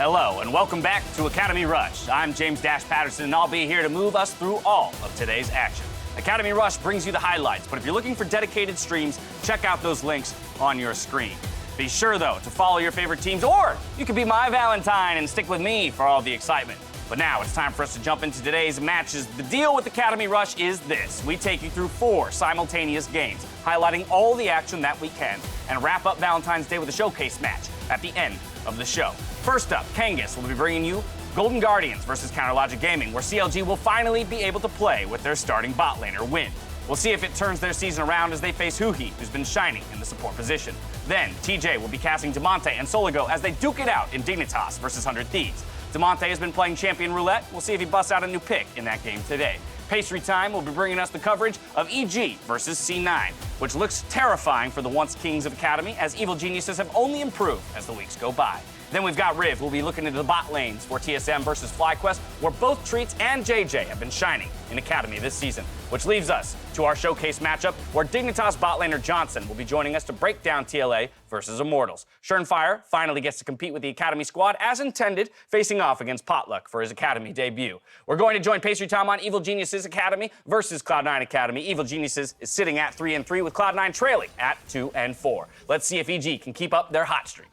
Hello, and welcome back to Academy Rush. I'm James Dash Patterson, and I'll be here to move us through all of today's action. Academy Rush brings you the highlights, but if you're looking for dedicated streams, check out those links on your screen. Be sure, though, to follow your favorite teams, or you could be my Valentine and stick with me for all the excitement. But now it's time for us to jump into today's matches. The deal with Academy Rush is this. We take you through 4 simultaneous games, highlighting all the action that we can, and wrap up Valentine's Day with a showcase match at the end of the show. First up, Kangas will be bringing you Golden Guardians versus Counterlogic Gaming, where CLG will finally be able to play with their starting bot laner, Win. We'll see if it turns their season around as they face Huhi, who's been shining in the support position. Then, TJ will be casting Demonte and Soligo as they duke it out in Dignitas versus 100 Thieves. Demonte has been playing Champion Roulette. We'll see if he busts out a new pick in that game today. Pastry Time will be bringing us the coverage of EG versus C9, which looks terrifying for the once kings of Academy, as evil geniuses have only improved as the weeks go by. Then we've got Riv, who'll be looking into the bot lanes for TSM versus FlyQuest, where both Treats and JJ have been shining in Academy this season, which leaves us to our showcase matchup, where Dignitas bot laner Johnson will be joining us to break down TLA versus Immortals. Schernfire finally gets to compete with the Academy squad as intended, facing off against Potluck for his Academy debut. We're going to join Pastry Time on Evil Geniuses Academy versus Cloud9 Academy. Evil Geniuses is sitting at 3-3 with Cloud9 trailing at 2-4. Let's see if EG can keep up their hot streak.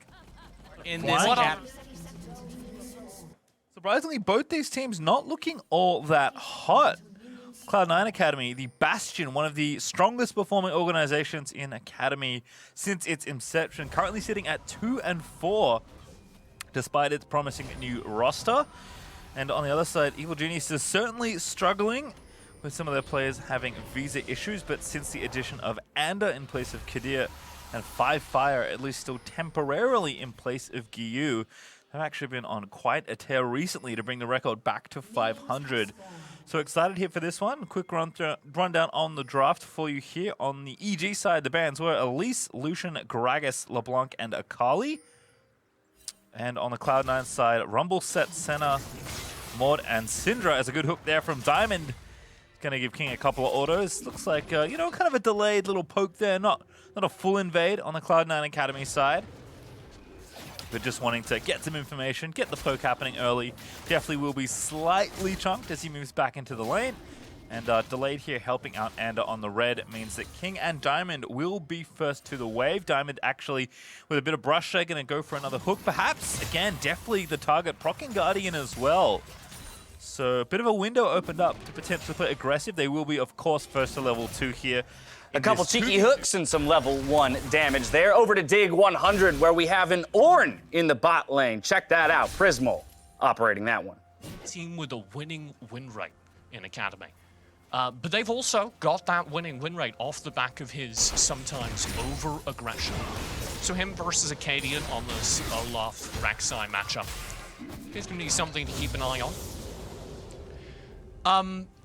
In this cap. Surprisingly, both these teams not looking all that hot. Cloud9 Academy, the bastion, one of the strongest performing organizations in Academy since its inception, currently sitting at 2-4, despite its promising new roster. And on the other side, Evil Genius is certainly struggling with some of their players having visa issues, but since the addition of Ander in place of Kadir and 5Fire, at least still temporarily in place of Giyu, have actually been on quite a tear recently to bring the record back to 500. So excited here for this one. Quick rundown on the draft for you here. On the EG side, the bans were Elise, Lucian, Gragas, LeBlanc, and Akali. And on the Cloud9 side, Rumble, Set, Senna, Maud, and Syndra as a good hook there from Diamond. Going to give King a couple of autos. Looks like, you know, kind of a delayed little poke there. Not a full invade on the Cloud9 Academy side. But just wanting to get some information, get the poke happening early. Definitely will be slightly chunked as he moves back into the lane. And delayed here, helping out Ander on the red, means that King and Diamond will be first to the wave. Diamond actually, with a bit of brush, going to go for another hook, perhaps. Again, definitely the target, proccing Guardian as well. So a bit of a window opened up to potentially play aggressive. They will be, of course, first to level 2 here. A couple cheeky hooks and some level 1 damage there. Over to Dig 100, where we have an Ornn in the bot lane. Check that out. Prismal operating that one. Team with a winning win rate in Academy. But they've also got that winning win rate off the back of his sometimes over-aggression. So him versus Acadian on this Olaf-Rek'Sai matchup is going to be something to keep an eye on.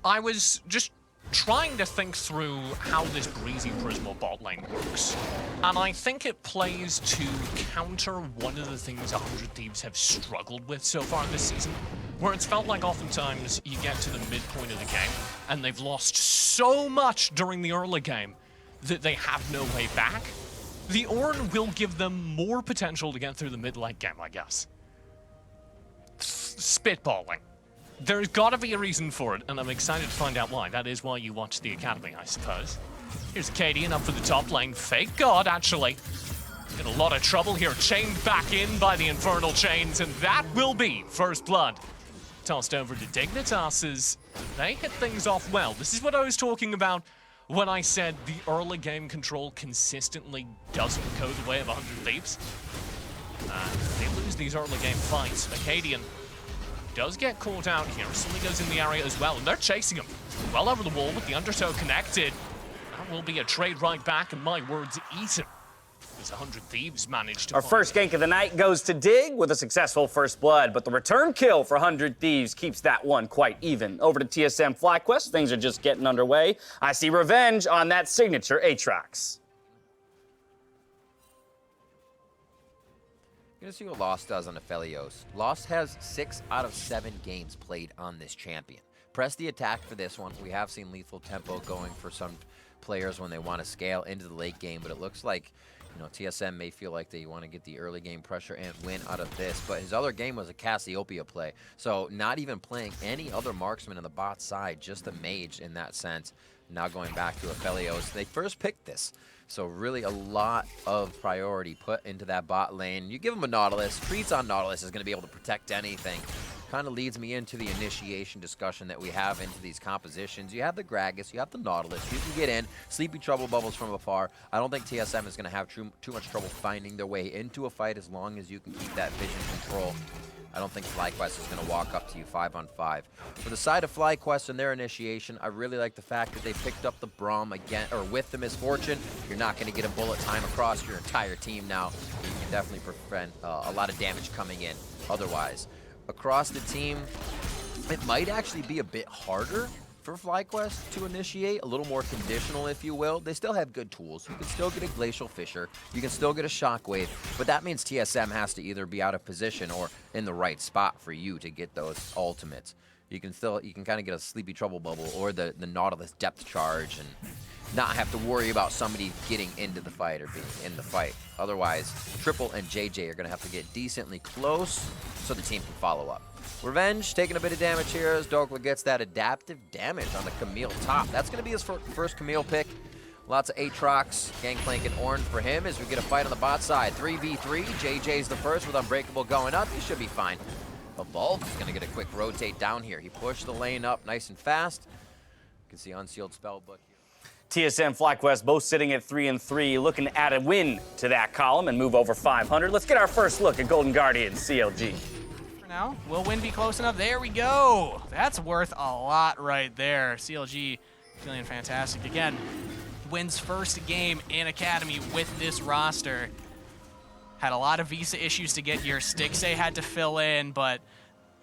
I was just trying to think through how this Breezy Prismal bot lane works. And I think it plays to counter one of the things 100 Thieves have struggled with so far this season, where it's felt like oftentimes you get to the midpoint of the game and they've lost so much during the early game that they have no way back. The Ornn will give them more potential to get through the mid-late game, I guess. Spitballing. There's got to be a reason for it, and I'm excited to find out why. That is why you watch the Academy, I suppose. Here's Acadian up for the top lane. Fake God, actually. In a lot of trouble here. Chained back in by the Infernal Chains, and that will be first blood. Tossed over to Dignitas as they hit things off well. This is what I was talking about when I said the early game control consistently doesn't go the way of 100 Thieves. They lose these early game fights. Acadian does get caught out here. Sully goes in the area as well, and they're chasing him. Well over the wall with the Undertow connected. That will be a trade right back, and my words, eaten. As 100 Thieves managed to Our first gank of the night goes to Dig with a successful first blood, but the return kill for 100 Thieves keeps that one quite even. Over to TSM FlyQuest, things are just getting underway. I see revenge on that signature Aatrox. You're gonna see what Lost does on Aphelios. Lost has 6 out of 7 games played on this champion. Press the attack for this one. We have seen lethal tempo going for some players when they want to scale into the late game, but it looks like You know, TSM may feel like they want to get the early game pressure and win out of this, but his other game was a Cassiopeia play. So not even playing any other marksman on the bot side, just a mage in that sense. Now going back to Aphelios, they first picked this. So really a lot of priority put into that bot lane. You give him a Nautilus, Treats on Nautilus is going to be able to protect anything. Kind of leads me into the initiation discussion that we have into these compositions. You have the Gragas, you have the Nautilus, you can get in, Sleepy Trouble Bubbles from afar. I don't think TSM is going to have too much trouble finding their way into a fight as long as you can keep that vision control. I don't think FlyQuest is going to walk up to you 5-on-5. For the side of FlyQuest and their initiation, I really like the fact that they picked up the Braum again, or with the Misfortune. You're not going to get a bullet time across your entire team now. You can definitely prevent a lot of damage coming in otherwise. Across the team, it might actually be a bit harder for FlyQuest to initiate, a little more conditional, if you will. They still have good tools. You can still get a Glacial Fissure, you can still get a Shockwave, but that means TSM has to either be out of position or in the right spot for you to get those ultimates. You can kind of get a Sleepy Trouble Bubble or the Nautilus Depth Charge and not have to worry about somebody getting into the fight or being in the fight. Otherwise, Triple and JJ are going to have to get decently close so the team can follow up. Revenge taking a bit of damage here as Dokla gets that adaptive damage on the Camille top. That's going to be his first Camille pick. Lots of Aatrox, Gangplank, and Orange for him as we get a fight on the bot side. 3v3, JJ's the first with Unbreakable going up. He should be fine. Evolve is going to get a quick rotate down here. He pushed the lane up nice and fast. You can see Unsealed Spellbook here. TSM, FlyQuest both sitting at 3-3, looking to add a win to that column and move over 500. Let's get our first look at Golden Guardian CLG. For now, will win be close enough? There we go. That's worth a lot right there. CLG feeling fantastic. Again, wins first game in Academy with this roster. Had a lot of visa issues to get here. Stixay had to fill in, but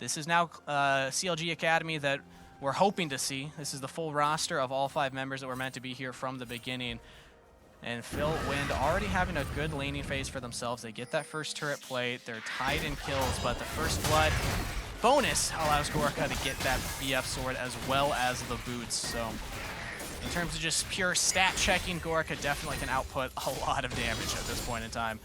this is now CLG Academy that we're hoping to see. This is the full roster of all 5 members that were meant to be here from the beginning. And Phil Wind already having a good laning phase for themselves. They get that first turret plate. They're tied in kills, but the first blood bonus allows Gorka to get that BF sword as well as the boots. So in terms of just pure stat checking, Gorka definitely can output a lot of damage at this point in time.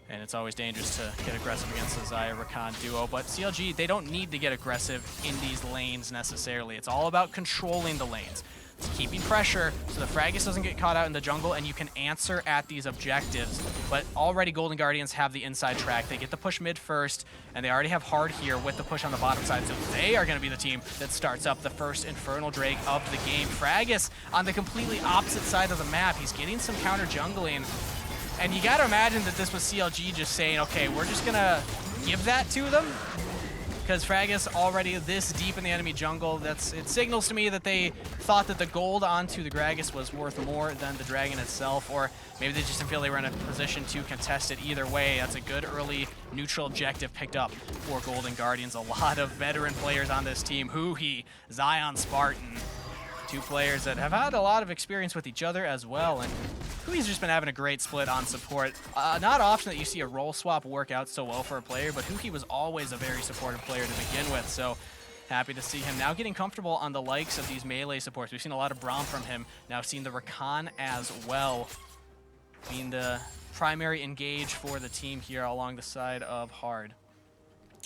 And it's always dangerous to get aggressive against the Xayah-Rakan duo. But CLG, they don't need to get aggressive in these lanes necessarily. It's all about controlling the lanes. It's keeping pressure so the Fraggus doesn't get caught out in the jungle and you can answer at these objectives. But already Golden Guardians have the inside track. They get the push mid first, and they already have hard here with the push on the bottom side. So they are going to be the team that starts up the first Infernal Drake of the game. Fraggus on the completely opposite side of the map. He's getting some counter jungling. And you got to imagine that this was CLG just saying, okay, we're just going to give that to them. Because Fraggus already this deep in the enemy jungle, it signals to me that they thought that the gold onto the Gragas was worth more than the dragon itself, or maybe they just didn't feel they were in a position to contest it either way. That's a good early neutral objective picked up for Golden Guardians. A lot of veteran players on this team. Huhi, Zion, Spartan. 2 players that have had a lot of experience with each other as well, and Hui's just been having a great split on support. Not often that you see a role swap work out so well for a player, but Huhi was always a very supportive player to begin with, so happy to see him now getting comfortable on the likes of these melee supports. We've seen a lot of Braum from him, now seen the Rakan as well, being the primary engage for the team here along the side of Hard.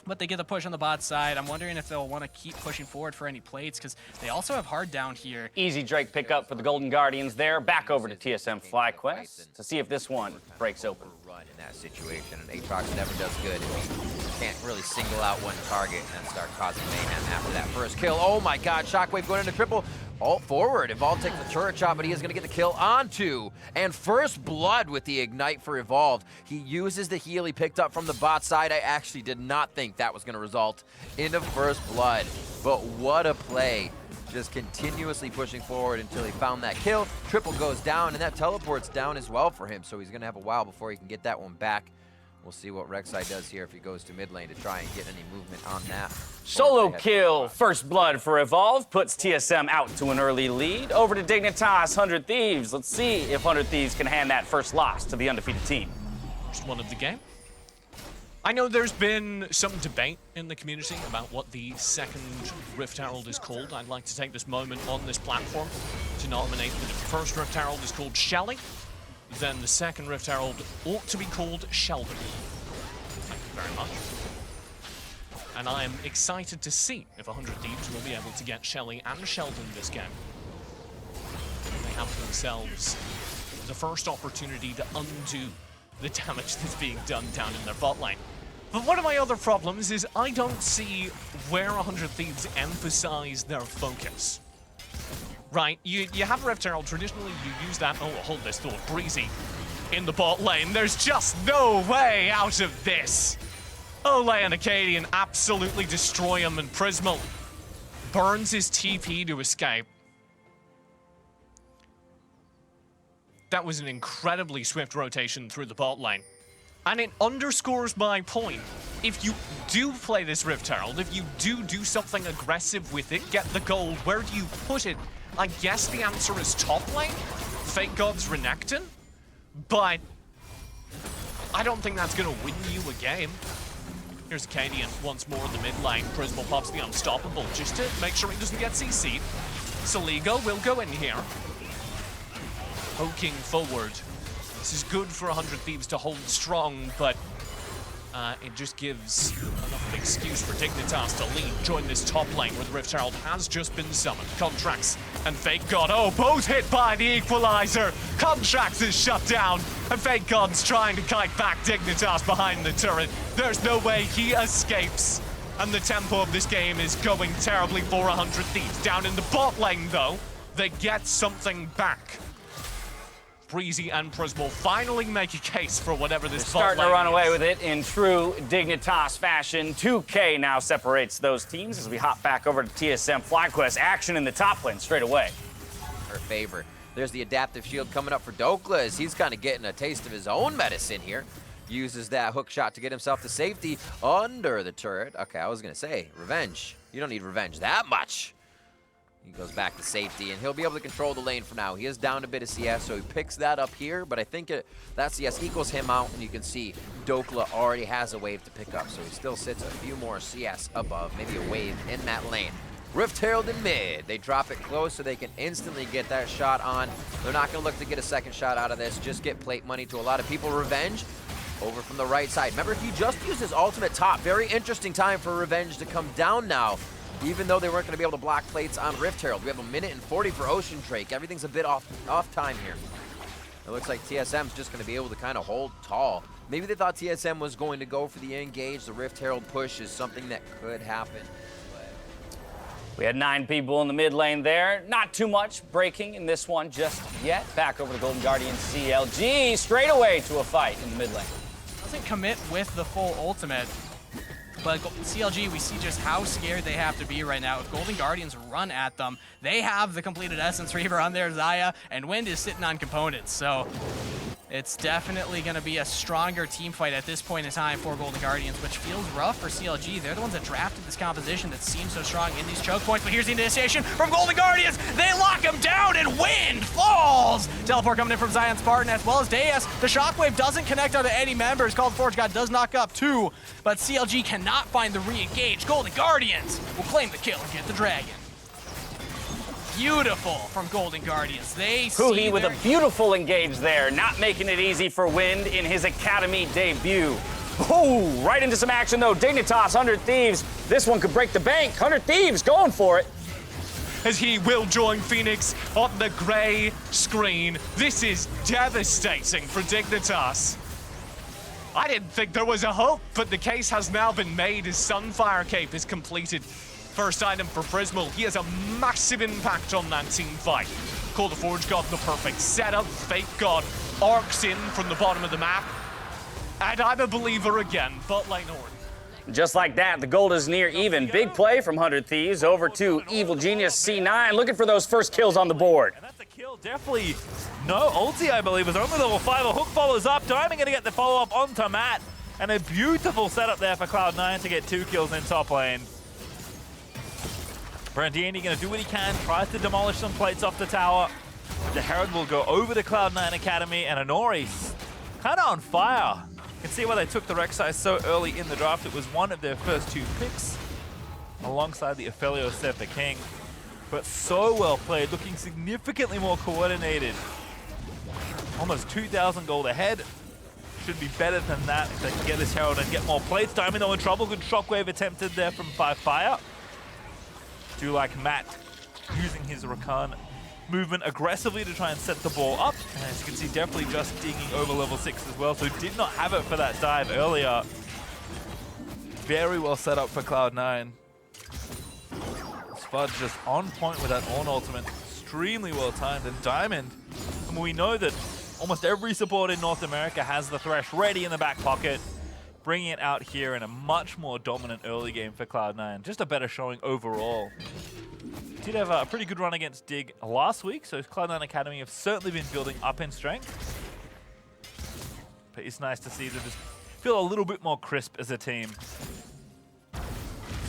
But they get the push on the bot side. I'm wondering if they'll want to keep pushing forward for any plates, because they also have Hard down here. Easy Drake pickup for the Golden Guardians there. Back over to TSM FlyQuest to see if this one breaks open. Run in that situation, and Aatrox never does good. He can't really single out one target and then start causing mayhem after that first kill. Oh my god, Shockwave going into triple. Ult forward. Evolve takes the turret shot, but he is going to get the kill onto. And first blood with the ignite for Evolve. He uses the heal he picked up from the bot side. I actually did not think that was going to result in the first blood. But what a play. Just continuously pushing forward until he found that kill. Triple goes down, and that teleports down as well for him. So he's going to have a while before he can get that one back. We'll see what Rek'Sai does here if he goes to mid lane to try and get any movement on that. Solo kill, first blood for Evolve, puts TSM out to an early lead. Over to Dignitas, 100 Thieves. Let's see if 100 Thieves can hand that first loss to the undefeated team. First one of the game. I know there's been some debate in the community about what the second Rift Herald is called. I'd like to take this moment on this platform to nominate that the first Rift Herald is called Shelly, then the second Rift Herald ought to be called Sheldon. Thank you very much. And I am excited to see if 100 Thieves will be able to get Shelly and Sheldon this game. They have themselves the first opportunity to undo the damage that's being done down in their bot lane. But one of my other problems is I don't see where 100 Thieves emphasize their focus. Right, you have Rift Herald, traditionally you use that, oh, hold this thought, Breezy in the bot lane. There's just no way out of this. Ole and Acadian absolutely destroy him, and Prismal burns his TP to escape. That was an incredibly swift rotation through the bot lane. And it underscores my point. If you do play this Rift Herald, if you do something aggressive with it, get the gold, where do you put it? I guess the answer is top lane, Fake God's Renekton, but I don't think that's gonna win you a game. Here's Acadian once more in the mid lane. Prismal pops the Unstoppable just to make sure he doesn't get CC'd. Saligo will go in here. Poking forward. This is good for 100 Thieves to hold strong, but it just gives enough of an excuse for Dignitas to lead, join this top lane where the Rift Herald has just been summoned. Contracts and Fake God, oh, both hit by the Equalizer. Contracts is shut down, and Fake God's trying to kite back Dignitas behind the turret. There's no way he escapes, and the tempo of this game is going terribly for 100 Thieves. Down in the bot lane, though, they get something back. Breezy and Prismal finally make a case for whatever this bot lane starting to run away is. with it in true Dignitas fashion. 2K now separates those teams as we hop back over to TSM FlyQuest. Action in the top lane straight away. Her favor. There's the adaptive shield coming up for Douglas. He's kind of getting a taste of his own medicine here. Uses that hook shot to get himself to safety under the turret. Okay, I was going to say, revenge. You don't need revenge that much. He goes back to safety, and he'll be able to control the lane for now. He is down a bit of CS, so he picks that up here, but I think that CS equals him out, and you can see Dokla already has a wave to pick up, so he still sits a few more CS above, maybe a wave in that lane. Rift Herald in mid. They drop it close so they can instantly get that shot on. They're not going to look to get a second shot out of this, just get plate money to a lot of people. Revenge over from the right side. Remember, he just used his ultimate top. Very interesting time for Revenge to come down now. Even though they weren't going to be able to block plates on Rift Herald. We have 1 minute and 40 for Ocean Drake. Everything's a bit off time here. It looks like TSM's just going to be able to kind of hold tall. Maybe they thought TSM was going to go for the engage. The Rift Herald push is something that could happen. We had 9 people in the mid lane there. Not too much breaking in this one just yet. Back over to Golden Guardian CLG straight away to a fight in the mid lane. Doesn't commit with the full ultimate. But CLG, we see just how scared they have to be right now. If Golden Guardians run at them, they have the completed Essence Reaver on their Xayah, and Wind is sitting on components. So it's definitely going to be a stronger team fight at this point in time for Golden Guardians, which feels rough for CLG. They're the ones that drafted this composition that seems so strong in these choke points. But here's the initiation from Golden Guardians. They lock him down, and Wind falls. Teleport coming in from Zion Spartan as well as Deus. The Shockwave doesn't connect onto any members. Called Forge God does knock up 2, but CLG cannot find the re-engage. Golden Guardians will claim the kill and get the dragon. Beautiful from Golden Guardians. They Puhi with a beautiful engage there, not making it easy for Wind in his Academy debut. Oh, right into some action though. Dignitas, 100 Thieves. This one could break the bank. 100 Thieves going for it. As he will join Phoenix on the gray screen. This is devastating for Dignitas. I didn't think there was a hope, but the case has now been made. His Sunfire Cape is completed. First item for Prismal. He has a massive impact on that team fight. Call the Forge God, the perfect setup. Fake God arcs in from the bottom of the map. And I'm a believer again, bot lane Horde. Just like that, the gold is near even. Big play from 100 Thieves over to Evil Genius C9, looking for those first kills on the board. And that's a kill, definitely no ulti, I believe, is only level 5. A hook follows up. Diamond gonna get the follow-up onto Matt. And a beautiful setup there for Cloud9 to get 2 kills in top lane. Brandini gonna do what he can, tries to demolish some plates off the tower. The Herald will go over to Cloud9 Academy, and Honori's kind of on fire. You can see why they took the Rek'Sai so early in the draft. It was one of their first 2 picks, alongside the Ophelio Sefer King. But so well played, looking significantly more coordinated almost 2,000 gold ahead. Should be better than that if they can get this Herald and get more plates. Diamond though in trouble. Good shockwave attempted there from Fire. Do like Matt using his Rakan movement aggressively to try and set the ball up. And as you can see, definitely just digging over level 6 as well. So did not have it for that dive earlier. Very well set up for Cloud9. Fudge just on point with that Ornn ultimate. Extremely well timed. And Diamond, I mean, we know that almost every support in North America has the Thresh ready in the back pocket. Bringing it out here in a much more dominant early game for Cloud9. Just a better showing overall. Did have a pretty good run against Dig last week, so Cloud9 Academy have certainly been building up in strength. But it's nice to see them just feel a little bit more crisp as a team.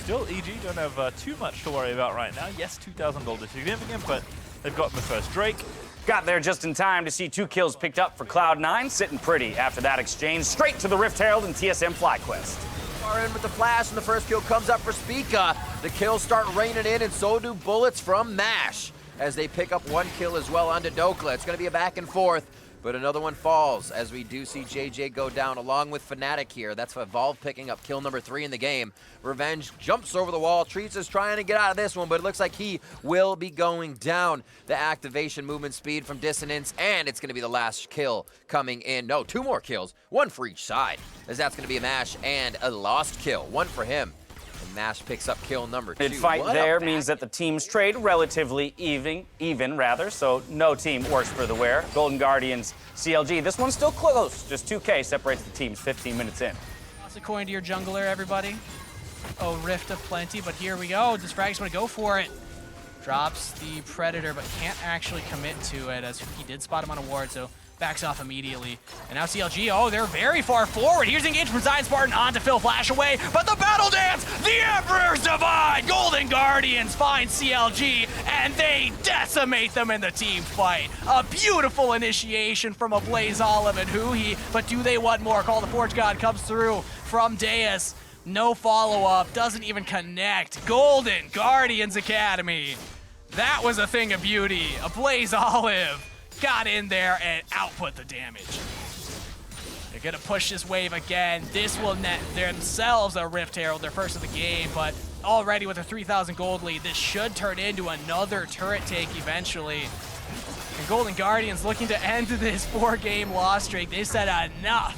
Still, EG don't have too much to worry about right now. Yes, 2,000 gold is significant, but they've gotten the first Drake. Got there just in time to see 2 kills picked up for Cloud9, sitting pretty after that exchange. Straight to the Rift Herald and TSM FlyQuest. Far in with the flash, and the first kill comes up for Spica. The kills start raining in, and so do bullets from MASH as they pick up 1 kill as well onto Dokla. It's going to be a back and forth, but another one falls as we do see JJ go down along with Fnatic here. That's Evolve picking up kill number 3 in the game. Revenge jumps over the wall. Treats is trying to get out of this one, but it looks like he will be going down. The activation movement speed from Dissonance, and it's going to be the last kill coming in. No, 2 more kills, 1 for each side, as that's going to be a MASH and a lost kill, 1 for him. And MASH picks up kill number 2. Mid-fight there means that the teams trade relatively even rather, so no team worse for the wear. Golden Guardians, CLG, this one's still close. Just 2K separates the teams 15 minutes in. Toss a coin to your jungler, everybody. Oh, Rift of plenty, but here we go. Does Frags want to go for it? Drops the Predator, but can't actually commit to it as he did spot him on a ward, so backs off immediately. And now CLG, oh, they're very far forward. Here's engaged from Zion Spartan onto Phil, flash away, but the battle dance, the Emperor's Divide! Golden Guardians find CLG, and they decimate them in the team fight. A beautiful initiation from a Blaze Olive and Huhi, but do they want more? Call the Forge God comes through from Deus. No follow-up, doesn't even connect. Golden Guardians Academy. That was a thing of beauty. A Blaze Olive got in there and output the damage. They're gonna push this wave again. This will net themselves a Rift Herald, their first of the game, but already with a 3,000 gold lead, this should turn into another turret take eventually. And Golden Guardians looking to end this 4-game loss streak. They said enough.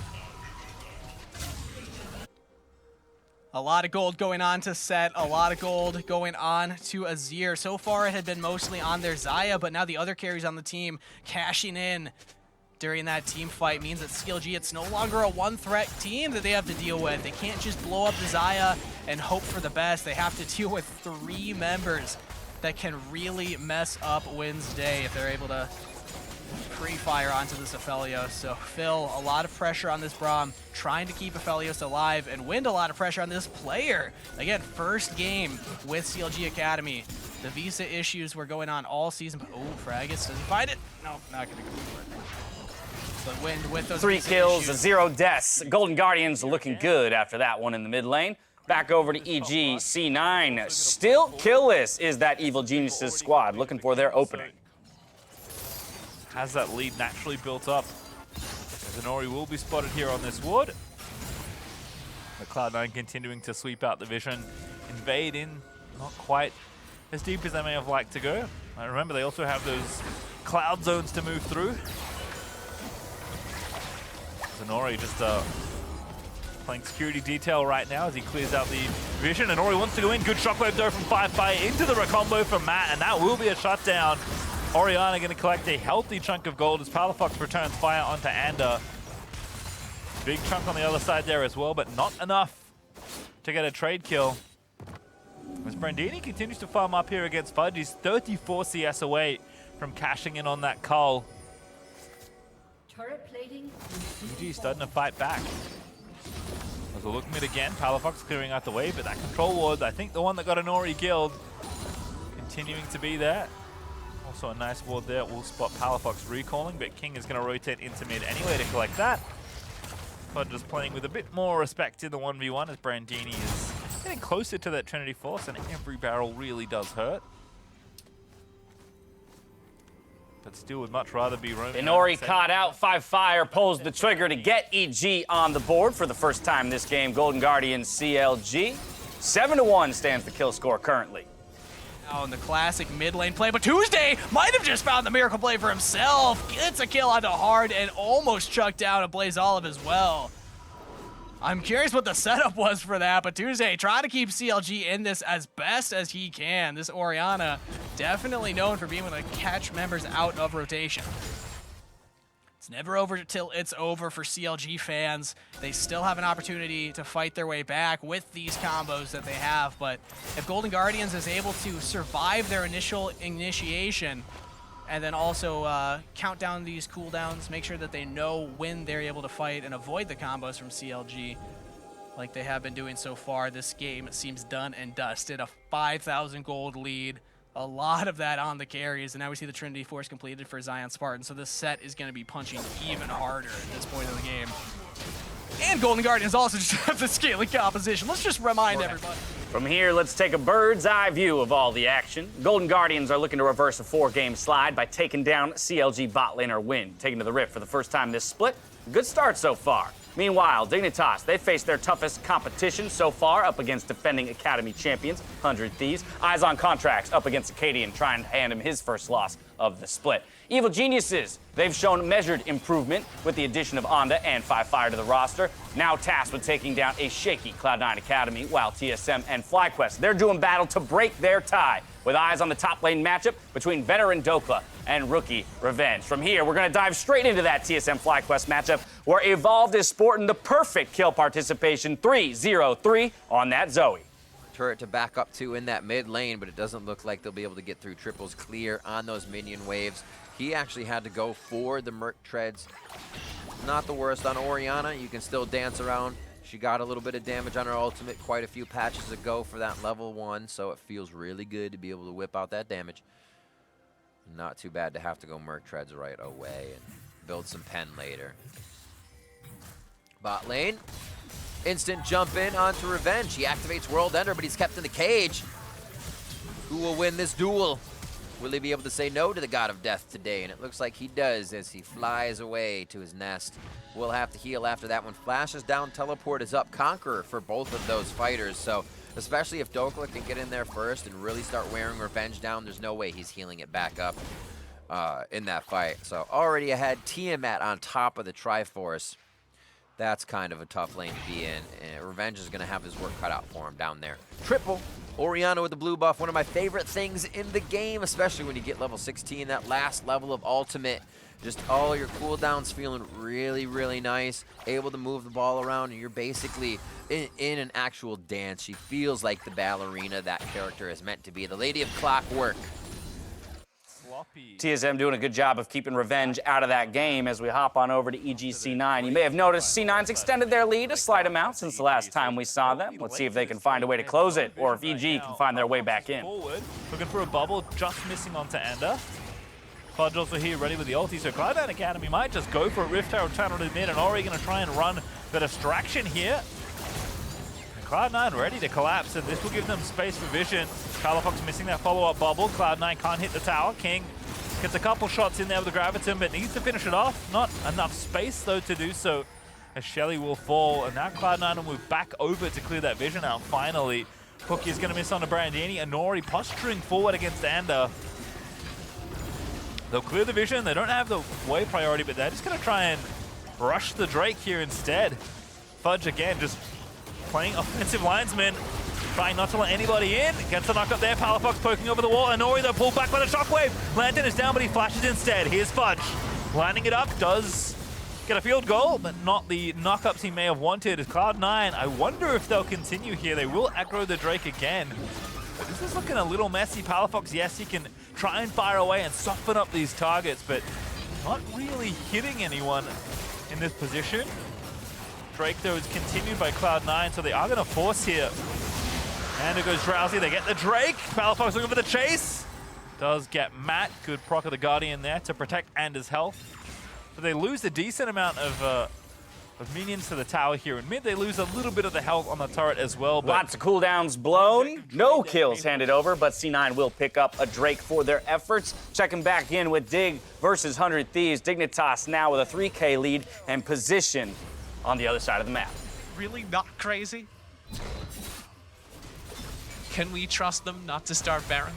A lot of gold going on to Set, a lot of gold going on to Azir. So far, it had been mostly on their Xayah, but now the other carries on the team cashing in during that team fight means that CLG, it's no longer a one-threat team that they have to deal with. They can't just blow up the Xayah and hope for the best. They have to deal with 3 members that can really mess up Wynn's day if they're able to pre-fire onto this Aphelios. So Phil, a lot of pressure on this Braum, trying to keep Aphelios alive, and Wind a lot of pressure on this player. Again, first game with CLG Academy. The visa issues were going on all season, but oh, Fragus, does he find it? No, not gonna go for it. But Wind with those 3 visa kills, issues. 0 deaths. Golden Guardians looking good after that one in the mid lane. Back over to EG, C9. Still killless is that Evil Geniuses squad, looking for their opening. Has that lead naturally built up. Zanori will be spotted here on this ward. The Cloud9 continuing to sweep out the vision. Invade in, not quite as deep as they may have liked to go. Remember, they also have those cloud zones to move through. Zanori just playing security detail right now as he clears out the vision. And Ori wants to go in. Good shockwave though from Fire into the recombo from Matt, and that will be a shutdown. Orianna going to collect a healthy chunk of gold as Palafox returns fire onto Ander. Big chunk on the other side there as well, but not enough to get a trade kill. As Brandini continues to farm up here against Fudge, he's 34 CS away from cashing in on that cull. Turret plating. EG starting to fight back. As we're looking at it again, Palafox clearing out the way, but that control ward, I think the one that got an Ori killed, continuing to be there. Also a nice ward there, will spot Palafox recalling, but King is going to rotate into mid anyway to collect that. Fudge just playing with a bit more respect in the 1v1 as Brandini is getting closer to that Trinity Force, and every barrel really does hurt. but still would much rather be roaming. Inori caught out. FLICKR pulls the trigger to get EG on the board for the first time this game. Golden Guardians CLG. 7-1 stands the kill score currently. Oh, and the classic mid lane play, but Tuesday might have just found the miracle play for himself. Gets a kill onto Hard and almost chucked down a Blaze Olive as well. I'm curious what the setup was for that, but Tuesday trying to keep CLG in this as best as he can. This Orianna definitely known for being able to catch members out of rotation. It's never over till it's over for CLG fans. They still have an opportunity to fight their way back with these combos that they have, but if Golden Guardians is able to survive their initial initiation and then also count down these cooldowns, make sure that they know when they're able to fight and avoid the combos from CLG like they have been doing so far, this game seems done and dusted. A 5,000 gold lead. A lot of that on the carries, and now we see the Trinity Force completed for Zion Spartan, so this set is going to be punching even harder at this point of the game. And Golden Guardians also just have the scaling composition. Let's just remind everybody. From here, let's take a bird's eye view of all the action. Golden Guardians are looking to reverse a 4-game slide by taking down CLG bot laner Win, taking to the Rift for the first time this split. Good start so far. Meanwhile, Dignitas, they face their toughest competition so far up against defending Academy champions, 100 Thieves. Eyes on Contracts up against Acadian, trying to hand him his first loss of the split. Evil Geniuses, they've shown measured improvement with the addition of Onda and FLICKR to the roster. Now tasked with taking down a shaky Cloud9 Academy, while TSM and FlyQuest, they're doing battle to break their tie, with eyes on the top lane matchup between veteran Dokla and rookie Revenge. From here, we're going to dive straight into that TSM FlyQuest matchup, where Evolved is sporting the perfect kill participation, 3-0-3 on that Zoe. Turret to back up to in that mid lane, but it doesn't look like they'll be able to get through triples clear on those minion waves. He actually had to go for the Merc Treads. Not the worst on Orianna. You can still dance around. She got a little bit of damage on her ultimate quite a few patches ago for that level 1, so it feels really good to be able to whip out that damage. Not too bad to have to go Merc Treads right away and build some pen later. Bot lane. Instant jump in onto Revenge. He activates World Ender, but he's kept in the cage. Who will win this duel? Will he be able to say no to the God of Death today? And it looks like he does as he flies away to his nest. We'll have to heal after that one. Flash is down, teleport is up. Conqueror for both of those fighters. So especially if Dokla can get in there first and really start wearing Revenge down, there's no way he's healing it back up in that fight. So already ahead, Tiamat on top of the Triforce. That's kind of a tough lane to be in. And Revenge is going to have his work cut out for him down there. Triple. Orianna with the blue buff, one of my favorite things in the game, especially when you get level 16, that last level of ultimate. Just all your cooldowns feeling really, really nice. Able to move the ball around, and you're basically in an actual dance. She feels like the ballerina that character is meant to be. The Lady of Clockwork. TSM doing a good job of keeping Revenge out of that game as we hop on over to EGC9. You may have noticed C9's extended their lead a slight amount since the last time we saw them. Let's see if they can find a way to close it, or if EG can find their way back in. Looking for a bubble, just missing onto Ender. Fudge also here ready with the ulti, so Cloud9 Academy might just go for it. Rift Herald channel to mid, and Ori going to try and run the distraction here. Cloud9 ready to collapse, and this will give them space for vision. Fox missing that follow-up bubble. Cloud9 can't hit the tower. King gets a couple shots in there with the Graviton, but needs to finish it off. Not enough space, though, to do so, as Shelly will fall. And now Cloud9 will move back over to clear that vision out, finally. Cookie is going to miss on the Brandini, and Nori posturing forward against Ander. They'll clear the vision. They don't have the wave priority, but they're just going to try and rush the Drake here instead. Fudge, again, just playing offensive linesman, trying not to let anybody in. Gets the knock up there. Palafox poking over the wall. And Nori, though, pulled back by the shockwave. Lantern is down, but he flashes instead. Here's Fudge. Lining it up, does get a field goal, but not the knockups he may have wanted. As Cloud9, I wonder if they'll continue here. They will aggro the Drake again. But this is looking a little messy. Palafox, yes, he can try and fire away and soften up these targets, but not really hitting anyone in this position. Drake, though, is continued by Cloud9, so they are going to force here. And it goes Drowsy. They get the Drake. Palafox looking for the chase. Does get Matt. Good proc of the Guardian there to protect Ander's health. So they lose a decent amount of With minions to the tower here in mid, they lose a little bit of the health on the turret as well. But Lots of cooldowns blown. No kills handed over, but C9 will pick up a Drake for their efforts. Checking back in with Dig versus 100 Thieves. Dignitas now with a 3K lead and position on the other side of the map. Really not crazy? Can we trust them not to start Baron?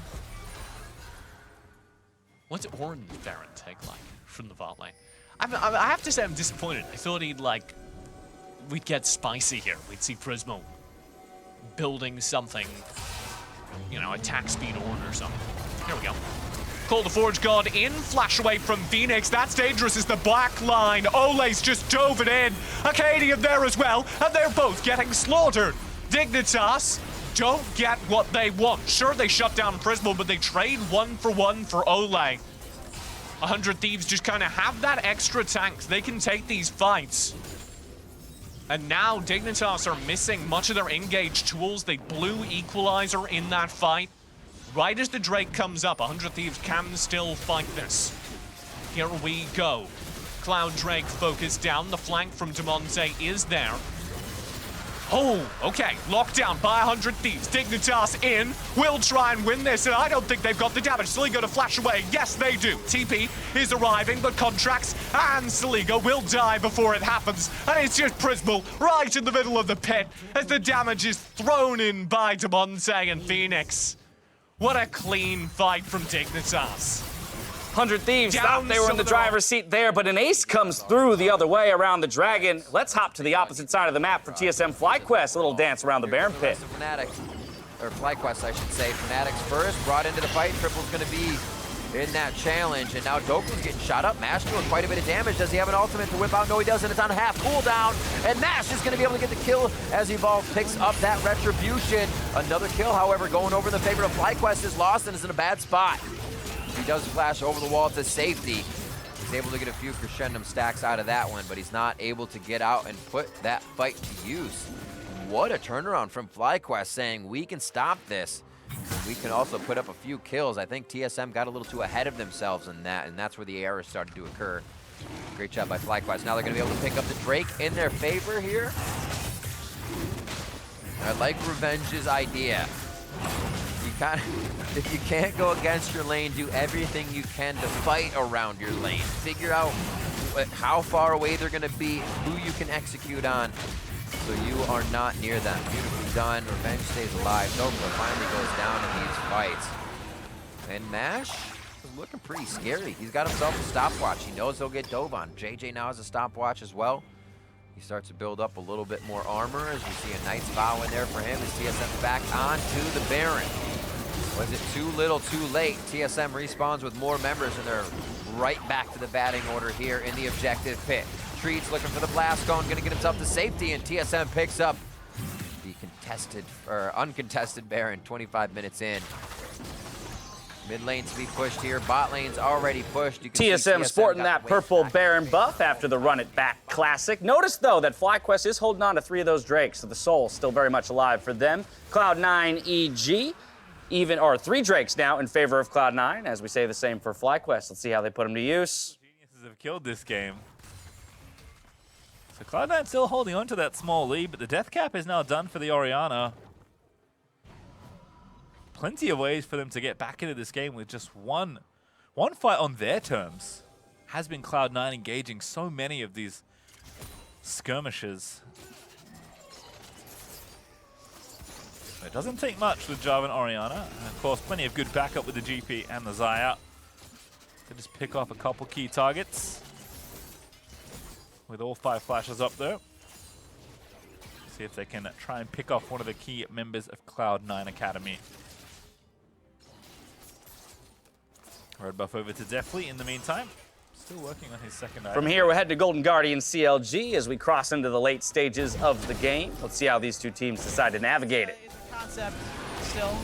What's Orange Baron take like from the bot lane? I have to say I'm disappointed. I thought we'd get spicy here. We'd see Prismo building something, you know, attack speed Ornn or something. Here we go. Call the Forge God in, flash away from Phoenix. That's dangerous as the black line. Ole's just dove it in. Academy there as well, and they're both getting slaughtered. Dignitas don't get what they want. Sure, they shut down Prismo, but they trade 1-for-1 for Ole. 100 Thieves just kind of have that extra tank. They can take these fights. And now Dignitas are missing much of their engaged tools. They blew Equalizer in that fight. Right as the Drake comes up, 100 Thieves can still fight this. Here we go. Cloud Drake focused down. The flank from Demonte is there. Oh, okay. Locked down by 100 Thieves. Dignitas in. Will try and win this, and I don't think they've got the damage. Saligo to flash away. Yes, they do. TP is arriving, but Contracts and Saligo will die before it happens. And it's just Prismal right in the middle of the pit as the damage is thrown in by Demonte and Phoenix. What a clean fight from Dignitas. 100 Thieves thought they were in the driver's seat there, but an ace comes through the other way around the Dragon. Let's hop to the opposite side of the map for TSM FlyQuest. A little dance around the Baron pit. Fnatic, or FlyQuest, I should say. Fnatic's first, brought into the fight. Triple's going to be in that challenge, and now Doku's getting shot up. Mash doing quite a bit of damage. Does he have an ultimate to whip out? No, he doesn't. It's on a half cooldown, and Mash is going to be able to get the kill as Evolve picks up that retribution. Another kill, however, going over in the favor of FlyQuest is lost and is in a bad spot. He does flash over the wall to safety. He's able to get a few crescendum stacks out of that one, but he's not able to get out and put that fight to use. What a turnaround from FlyQuest, saying we can stop this. We can also put up a few kills. I think TSM got a little too ahead of themselves in that, and that's where the errors started to occur. Great job by FlyQuest. Now they're going to be able to pick up the Drake in their favor here. I like Revenge's idea. If you can't go against your lane, do everything you can to fight around your lane. Figure out how far away they're going to be, who you can execute on, so you are not near them. Beautifully done. Revenge stays alive. Doka finally goes down in these fights. And Mash is looking pretty scary. He's got himself a stopwatch. He knows he'll get dove on. JJ now has a stopwatch as well. He starts to build up a little bit more armor as we see a Knight's Vow in there for him as TSM's back onto the Baron. Was it too little, too late? TSM respawns with more members, and they're right back to the batting order here in the objective pit. Treats looking for the blast cone, gonna get himself to safety, and TSM picks up the contested, or uncontested Baron 25 minutes in. Mid lane to be pushed here. Bot lane's already pushed. You can TSM sporting that purple Baron buff after the Run It Back Classic. Notice, though, that FlyQuest is holding on to 3 of those Drakes, so the soul still very much alive for them. Cloud9 EG. 3 Drakes now in favor of Cloud9, as we say the same for FlyQuest. Let's see how they put them to use. Geniuses have killed this game. So Cloud9 still holding on to that small lead, but the death cap is now done for the Orianna. Plenty of ways for them to get back into this game with just one fight on their terms. Has been Cloud9 engaging so many of these skirmishes. It doesn't take much with Jarvan Orianna, and of course plenty of good backup with the GP and the Xayah to just pick off a couple key targets with all 5 flashes up there. See if they can try and pick off one of the key members of Cloud9 Academy. Red buff over to Deathly in the meantime. Still working on his second item. From here, we'll head to Golden Guardian CLG as we cross into the late stages of the game. Let's see how these 2 teams decide to navigate it. Concept still,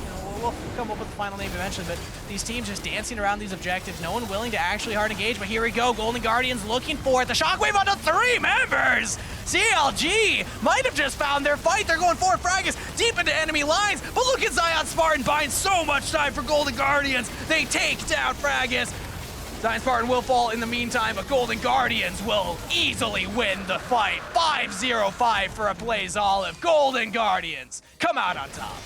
we'll come up with the final name eventually, but these teams just dancing around these objectives, no one willing to actually hard engage, but here we go, Golden Guardians looking for it, the shockwave onto 3 members! CLG might have just found their fight, they're going forward, Fragus deep into enemy lines, but look at Zion Spartan buying so much time for Golden Guardians, they take down Fragus. Zion Spartan will fall in the meantime, but Golden Guardians will easily win the fight. 5-0-5 for a Blaze Olive. Golden Guardians come out on top.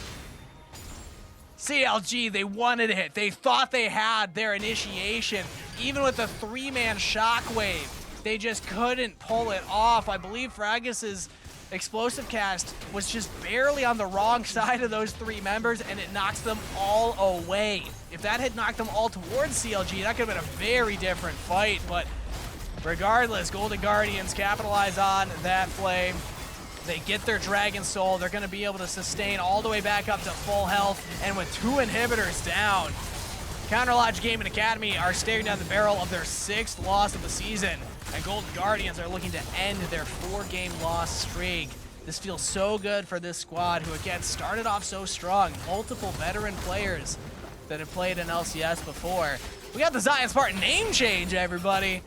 CLG, they wanted it. They thought they had their initiation. Even with the 3-man shockwave, they just couldn't pull it off. I believe Fragus's explosive cast was just barely on the wrong side of those 3 members, and it knocks them all away. If that had knocked them all towards CLG, that could have been a very different fight, but regardless, Golden Guardians capitalize on that flame. They get their Dragon Soul. They're going to be able to sustain all the way back up to full health, and with 2 inhibitors down, Counterlodge Gaming Academy are staring down the barrel of their 6th loss of the season, and Golden Guardians are looking to end their 4-game loss streak. This feels so good for this squad, who again started off so strong. Multiple veteran players that have played in LCS before. We got the Zion Spartan name change, everybody.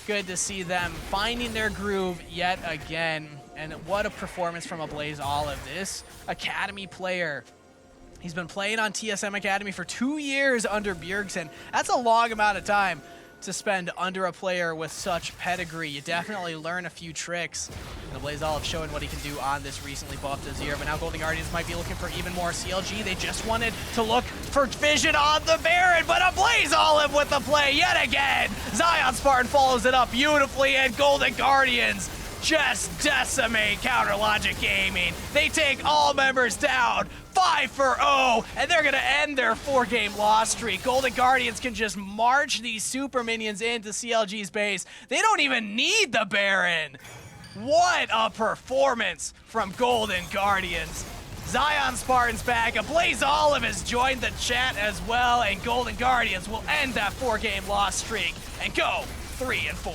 Good to see them finding their groove yet again. And what a performance from a Blaze Olive. This Academy player, he's been playing on TSM Academy for 2 years under Bjergsen. That's a long amount of time to spend under a player with such pedigree. You definitely learn a few tricks. And the Blaze Olive showing what he can do on this recently buffed Azir, but now Golden Guardians might be looking for even more. CLG, they just wanted to look for vision on the Baron, but a Blaze Olive with the play yet again. Zion Spartan follows it up beautifully, and Golden Guardians just decimate Counter Logic Gaming. They take all members down, 5-0, and they're gonna end their 4-game loss streak. Golden Guardians can just march these super minions into CLG's base. They don't even need the Baron. What a performance from Golden Guardians. Zion Spartan's back. A Blaze Olive has joined the chat as well, and Golden Guardians will end that 4-game loss streak and go 3-4.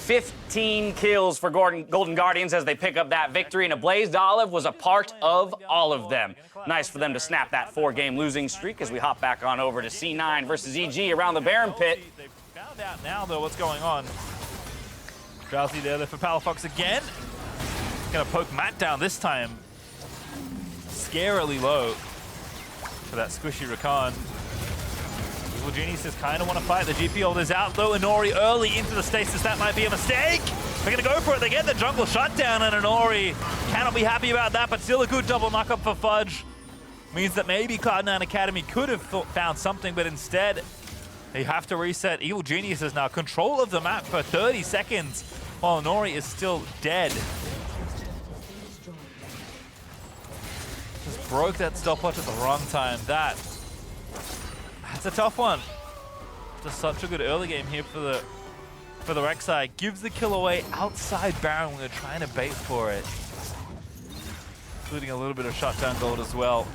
15 kills for Golden Guardians as they pick up that victory, and a Blazed Olive was a part of all of them. Nice for them to snap that 4-game losing streak as we hop back on over to C9 versus EG around the Baron pit. They found out now, though, what's going on. Drowsy there for Palafox again. Gonna poke Matt down this time. Scarily low for that squishy Rakan. Evil Genie says kind of want to fight. The GP hold is out though. Inori early into the stasis. That might be a mistake. They're going to go for it. They get the jungle shutdown, and Inori cannot be happy about that, but still a good double knock-up for Fudge. Means that maybe Cloud9 Academy could have found something, but instead they have to reset. Evil Genius has now control of the map for 30 seconds, while Inori is still dead. Just broke that stopwatch at the wrong time. That's a tough one. Just such a good early game here for the Rek'Sai. Gives the kill away outside Baron when they're trying to bait for it. Including a little bit of shutdown gold as well.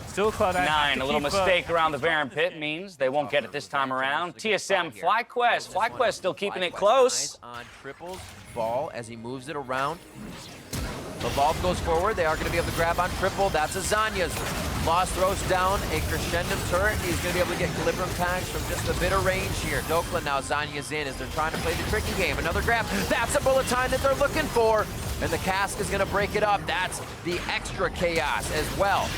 Still Cloud9. A little mistake around the Baron pit means they won't get it this time around. TSM FlyQuest. FlyQuest still keeping it close. On Triple's ball as he moves it around. The ball goes forward. They are going to be able to grab on Triple. That's Azanya's. Lost throws down a crescendo turret. He's going to be able to get equilibrium tags from just a bit of range here. Dokla now Zanya's in as they're trying to play the tricky game. Another grab. That's a bullet time that they're looking for. And the cask is going to break it up. That's the extra chaos as well.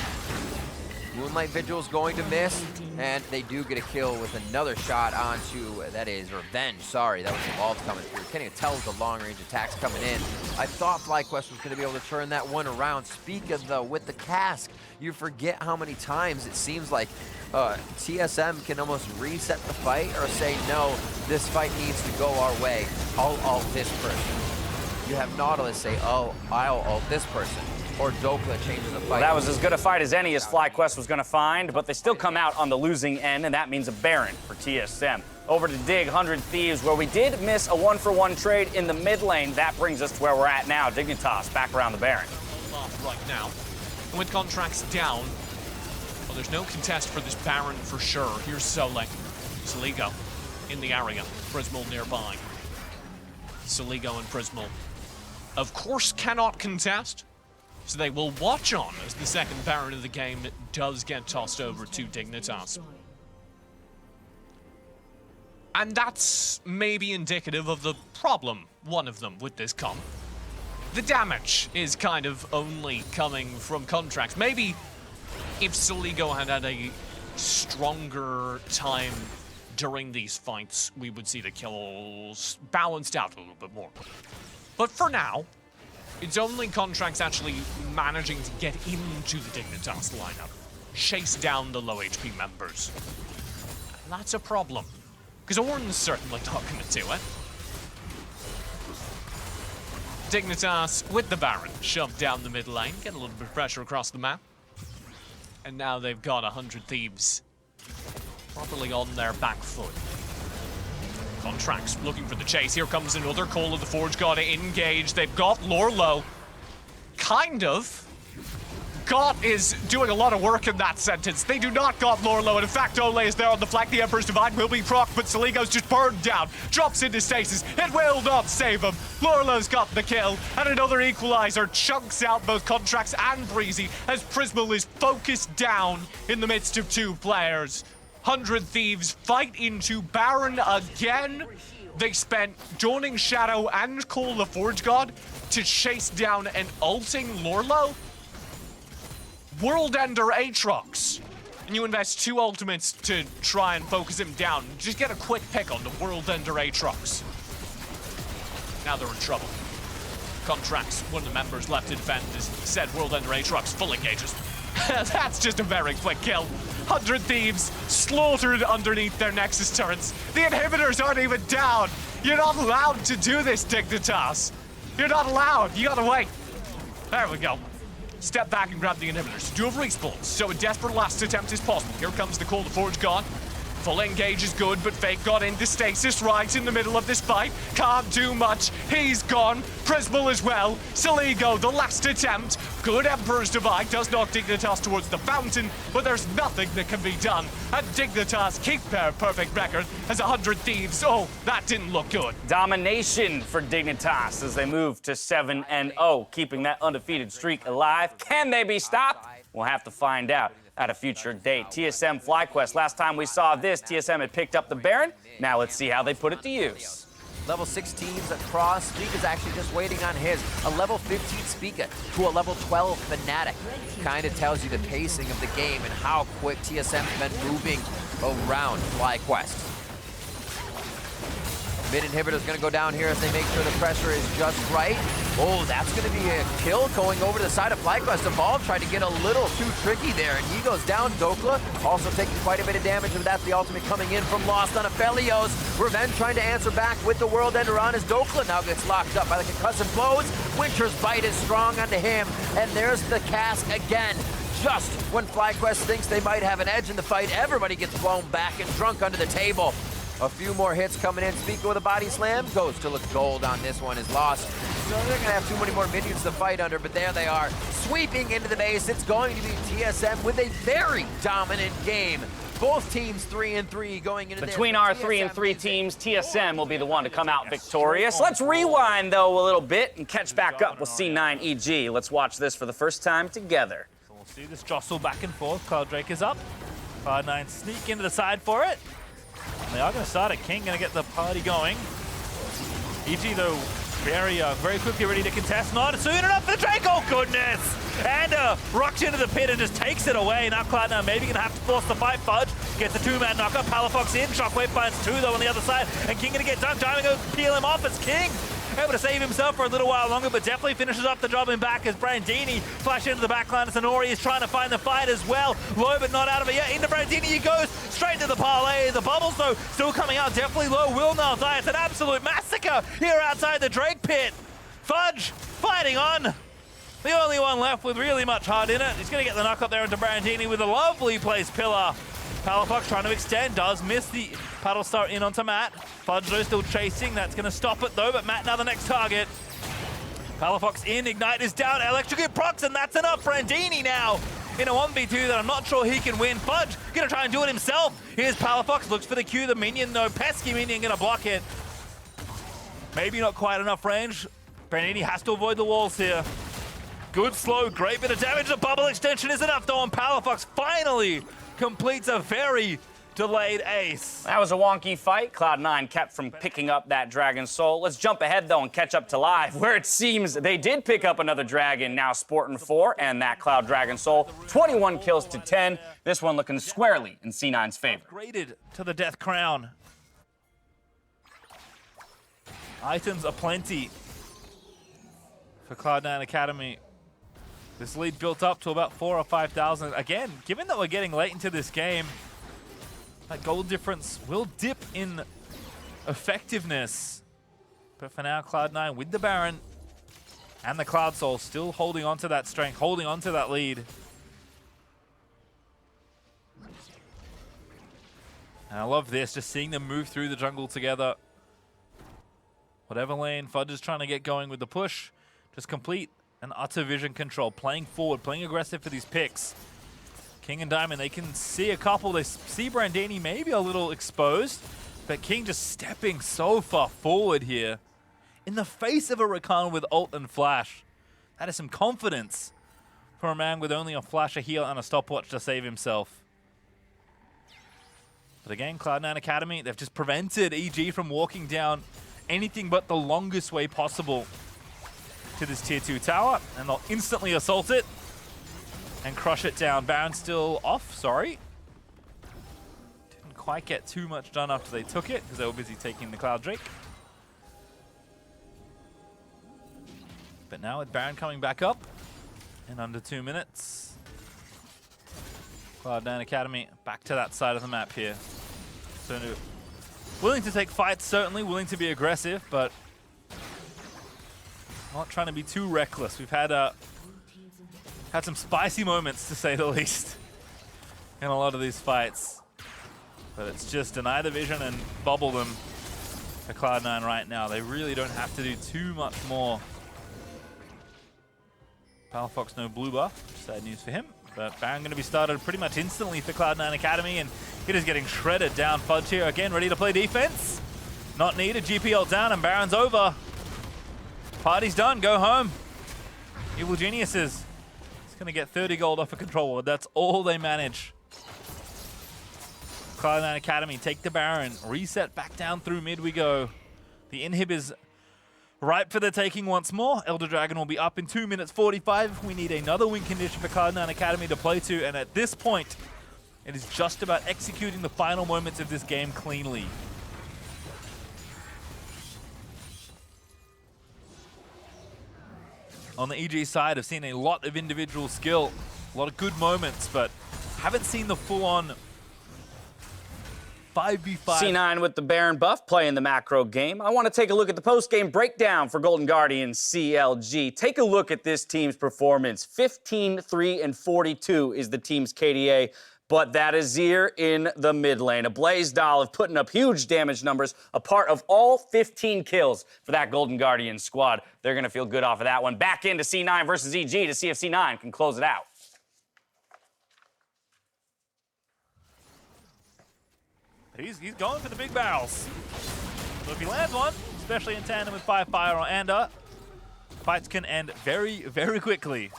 Moonlight Vigil's going to miss, and they do get a kill with another shot onto, that is Revenge, sorry, that was the Evolve coming through. Can't even tell the long-range attacks coming in. I thought FlyQuest was going to be able to turn that one around. Speak of, though, with the cask, you forget how many times it seems like TSM can almost reset the fight or say, no, this fight needs to go our way. I'll ult this person. You have Nautilus say, oh, I'll ult this person. Or Dokla changes the fight. Well, that was as good a fight as any as FlyQuest was going to find, but they still come out on the losing end, and that means a Baron for TSM. Over to Dig 100 Thieves, where we did miss a 1-for-1 trade in the mid lane. That brings us to where we're at now. Dignitas back around the Baron. Right now, and with contracts down, well, there's no contest for this Baron for sure. Here's Sole. Soligo in the area. Prismal nearby. Soligo and Prismal, of course, cannot contest. So they will watch on as the second Baron of the game does get tossed over to Dignitas. And that's maybe indicative of the problem, one of them, with this comp. The damage is kind of only coming from contracts. Maybe if Soligo had had a stronger time during these fights, we would see the kills balanced out a little bit more. But for now, it's only Contracts actually managing to get into the Dignitas lineup, chase down the low HP members. And that's a problem, because Ornn's certainly not going to do it. Dignitas with the Baron shoved down the mid lane, get a little bit of pressure across the map. And now they've got 100 Thieves properly on their back foot. Contracts looking for the chase. Here comes another Call of the Forge God to engage. They've got Lorlo. Kind of. God is doing a lot of work in that sentence. They do not got Lorlo, and in fact, Ole is there on the flank. The Emperor's Divine will be proc, but Saligo's just burned down. Drops into stasis. It will not save him. Lorlo's got the kill, and another equalizer chunks out both Contracts and Breezy as Prismal is focused down in the midst of two players. 100 Thieves fight into Baron again. They spent Dawning Shadow and Call the Forge God to chase down an ulting Lorlo. World Ender Aatrox. And you invest 2 ultimates to try and focus him down. Just get a quick pick on the World Ender Aatrox. Now they're in trouble. Contracts, one of the members left to defend, is said World Ender Aatrox full engages. That's just a very quick kill. 100 Thieves slaughtered underneath their Nexus turrets. The inhibitors aren't even down. You're not allowed to do this, Dignitas. You're not allowed. You gotta wait. There we go. Step back and grab the inhibitors. Do have respawns, so a desperate last attempt is possible. Here comes the Call to Forge God. Full engage is good, but Fake got into stasis right in the middle of this fight. Can't do much. He's gone. Prismal as well. Saligo, the last attempt. Good Emperor's Divine does knock Dignitas towards the fountain, but there's nothing that can be done. And Dignitas keep their perfect record as 100 Thieves. Oh, that didn't look good. Domination for Dignitas as they move to 7-0, keeping that undefeated streak alive. Can they be stopped? We'll have to find out at a future date. TSM FlyQuest. Last time we saw this, TSM had picked up the Baron. Now let's see how they put it to use. Level 16s across. Speak is actually just waiting on his. A level 15 Speaker to a level 12 Fnatic. Kind of tells you the pacing of the game and how quick TSM's been moving around FlyQuest. Mid inhibitor's gonna go down here as they make sure the pressure is just right. Oh, that's gonna be a kill going over to the side of FlyQuest. Evolve tried to get a little too tricky there, and he goes down. Dokla also taking quite a bit of damage, and that's the ultimate coming in from Lost on Aphelios. Revenge trying to answer back with the World Ender on as Dokla now gets locked up by the concussive blows. Winter's Bite is strong onto him, and there's the cast again. Just when FlyQuest thinks they might have an edge in the fight, everybody gets blown back and drunk under the table. A few more hits coming in. Speaker with a body slam. Goes to look gold on this one. Is lost. So they're going to have too many more minions to fight under, but there they are. Sweeping into the base. It's going to be TSM with a very dominant game. Both teams 3-3 going into Between our 3-3 teams, TSM will be the one to come out victorious. Let's rewind, though, a little bit and catch back up with C9 EG. Let's watch this for the first time together. So we'll see this jostle back and forth. Cloud Drake is up. Cloud9 sneak into the side for it. They are going to start it. King going to get the party going. EG, though, very quickly ready to contest. Not soon enough for the Drake. Oh, goodness. And rocks into the pit and just takes it away. Now Cloud9 maybe going to have to force the fight. Fudge gets a 2-man knockup. Palafox in. Shockwave finds 2, though, on the other side. And King going to get done. Diving to peel him off. It's King. Able to save himself for a little while longer, but definitely finishes off the job in back as Brandini flash into the backline as Sonori is trying to find the fight as well. Low, but not out of it yet. Into Brandini he goes, straight to the parlay. The bubbles, though, still coming out. Definitely low, will now die. It's an absolute massacre here outside the Drake pit. Fudge fighting on. The only one left with really much heart in it. He's going to get the knock up there into Brandini with a lovely placed pillar. Palafox trying to extend, does miss the paddle start in onto Matt. Fudge though still chasing, that's going to stop it though, but Matt now the next target. Palafox in, Ignite is down, Electrocute procs, and that's enough. Brandini now in a 1v2 that I'm not sure he can win. Fudge going to try and do it himself. Here's Palafox, looks for the Q, the minion though, pesky minion going to block it. Maybe not quite enough range. Brandini has to avoid the walls here. Good slow, great bit of damage. The bubble extension is enough though, and Palafox finally completes a very delayed ace. That was a wonky fight. Cloud9 kept from picking up that Dragon Soul. Let's jump ahead, though, and catch up to live, where it seems they did pick up another Dragon, now sporting 4, and that Cloud Dragon Soul. 21 kills to 10. This one looking squarely in C9's favor. Upgraded to the Death Crown. Items are plenty for Cloud9 Academy. This lead built up to about 4,000 or 5,000. Again, given that we're getting late into this game, that goal difference will dip in effectiveness. But for now, Cloud9 with the Baron and the Cloud Soul still holding on to that strength, holding on to that lead. And I love this, just seeing them move through the jungle together. Whatever lane Fudge is trying to get going with the push, just complete and utter vision control, playing forward, playing aggressive for these picks. King and Diamond, they can see a couple. They see Brandini maybe a little exposed, but King just stepping so far forward here. In the face of a Rakan with ult and flash. That is some confidence for a man with only a flash, a heal, and a stopwatch to save himself. But again, Cloud9 Academy, they've just prevented EG from walking down anything but the longest way possible to this tier 2 tower, and they'll instantly assault it and crush it down. Baron still off, sorry. Didn't quite get too much done after they took it because they were busy taking the Cloud Drake. But now with Baron coming back up in under 2 minutes, Cloud9 Academy back to that side of the map here. So willing to take fights, certainly, willing to be aggressive, but not trying to be too reckless. We've had some spicy moments, to say the least, in a lot of these fights. But it's just deny the vision and bubble them for Cloud9 right now. They really don't have to do too much more. Palafox no blue buff, sad news for him. But Baron going to be started pretty much instantly for Cloud9 Academy, and it is getting shredded down. Fudge here again, ready to play defense. Not needed, GPL down, and Baron's over. Party's done, go home. Evil Geniuses. He's going to get 30 gold off a control ward. That's all they manage. Cloud9 Academy take the Baron. Reset back down through mid we go. The inhib is ripe for the taking once more. Elder Dragon will be up in 2 minutes 45. We need another win condition for Cloud9 Academy to play to, and at this point, it is just about executing the final moments of this game cleanly. On the EG side, I've seen a lot of individual skill, a lot of good moments, but haven't seen the full-on 5v5. C9 with the Baron buff playing the macro game. I want to take a look at the post-game breakdown for Golden Guardian CLG. Take a look at this team's performance. 15-3-42 is the team's KDA, but that is Azir in the mid lane. A Blaze Doll of putting up huge damage numbers, a part of all 15 kills for that Golden Guardian squad. They're going to feel good off of that one. Back into C9 versus EG to see if C9 can close it out. He's going for the big barrels. So if he lands one, especially in tandem with Fire or Ander, fights can end very, very quickly.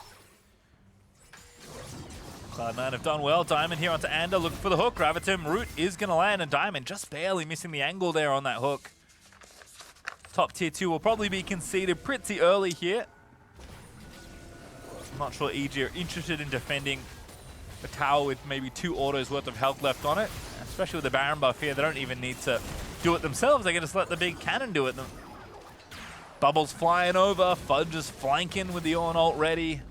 Cloud9 have done well. Diamond here onto Ander, looking for the hook. Gravitum Root is going to land, and Diamond just barely missing the angle there on that hook. Top tier 2 will probably be conceded pretty early here. I'm not sure EG are interested in defending a tower with maybe 2 autos worth of health left on it. Especially with the Baron buff here, they don't even need to do it themselves. They can just let the big cannon do it. Bubbles flying over. Fudge is flanking with the on ult ready.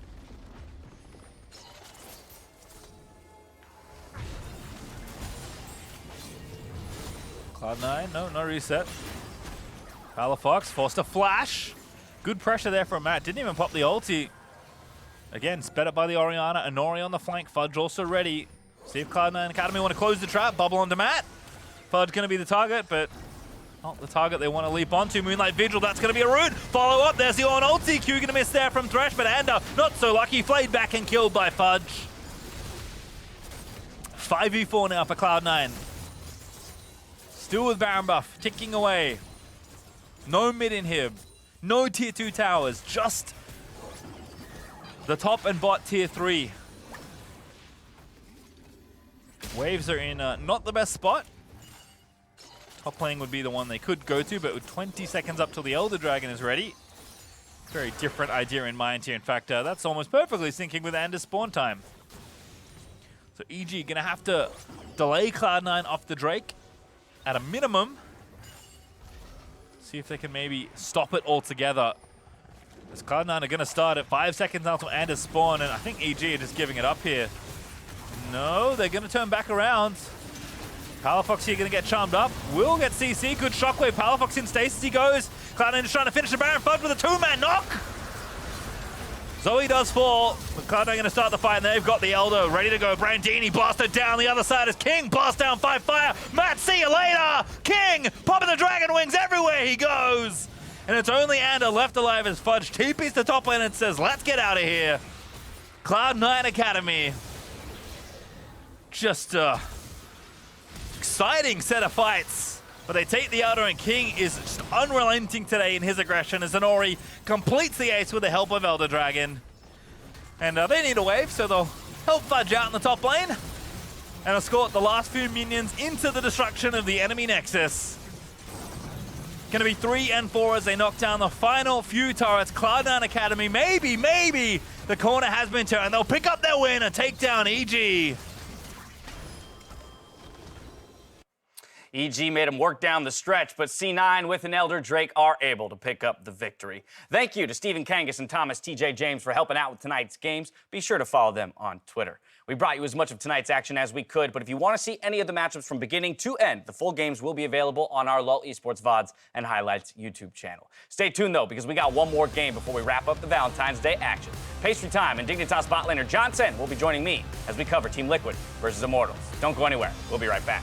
Cloud9, no reset. Palafox forced a flash. Good pressure there from Matt. Didn't even pop the ulti. Again, sped up by the Orianna. Anori on the flank. Fudge also ready. See if Cloud9 Academy want to close the trap. Bubble onto Matt. Fudge going to be the target, but not the target they want to leap onto. Moonlight Vigil, that's going to be a root. Follow up, there's the on ulti. Q going to miss there from Thresh, but Ander not so lucky. Flayed back and killed by Fudge. 5v4 now for Cloud9. Still with Baron buff, ticking away. No mid inhib. No tier 2 towers, just the top and bot tier 3. Waves are in not the best spot. Top lane would be the one they could go to, but with 20 seconds up till the Elder Dragon is ready. Very different idea in mind here. In fact, that's almost perfectly syncing with Anders' spawn time. So EG gonna have to delay Cloud9 off the Drake at a minimum. See if they can maybe stop it altogether. As Cloud9 are gonna start at 5 seconds until Anders' spawn, and I think EG are just giving it up here. No, they're gonna turn back around. Palafox here gonna get charmed up. Will get CC, good shockwave. Palafox in stasis, he goes. Cloud9 is trying to finish the Baron Fudge with a 2-man knock. Zoe does fall, but Cloud9 gonna start the fight, and they've got the Elder ready to go. Brandini blasted down, the other side is King, blast down 5 fire. Matt, see you later! King, popping the dragon wings everywhere he goes! And it's only Ander left alive as Fudge TPs to top lane and says, let's get out of here. Cloud9 Academy. Just exciting set of fights, but they take the Elder, and King is just unrelenting today in his aggression as Zanori completes the ace with the help of Elder Dragon. And they need a wave, so they'll help Fudge out in the top lane and escort the last few minions into the destruction of the enemy Nexus. Gonna be 3 and 4 as they knock down the final few turrets. Cloud9 Academy, maybe the corner has been turned. They'll pick up their win and take down EG. EG made him work down the stretch, but C9 with an Elder Drake are able to pick up the victory. Thank you to Stephen Kangas and Thomas TJ James for helping out with tonight's games. Be sure to follow them on Twitter. We brought you as much of tonight's action as we could, but if you want to see any of the matchups from beginning to end, the full games will be available on our LOL Esports VODs and Highlights YouTube channel. Stay tuned, though, because we got one more game before we wrap up the Valentine's Day action. Pastry Time and Dignitas bot laner Johnson will be joining me as we cover Team Liquid versus Immortals. Don't go anywhere. We'll be right back.